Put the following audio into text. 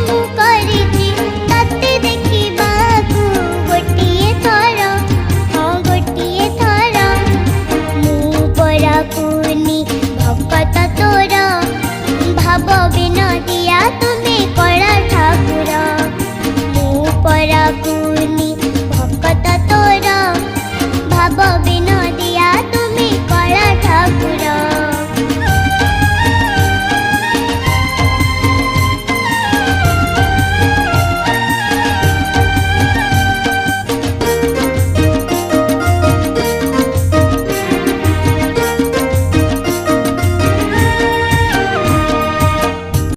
ମୁଁ କରିଛି ତତେ ଦେଖିବାକୁ ଗୋଟିଏ ଥର, ହଁ ଗୋଟିଏ ଥର। ମୁଁ ପରା କୁନି ଭକତ ତୋର, ଭାବ ବିନୋଦୀ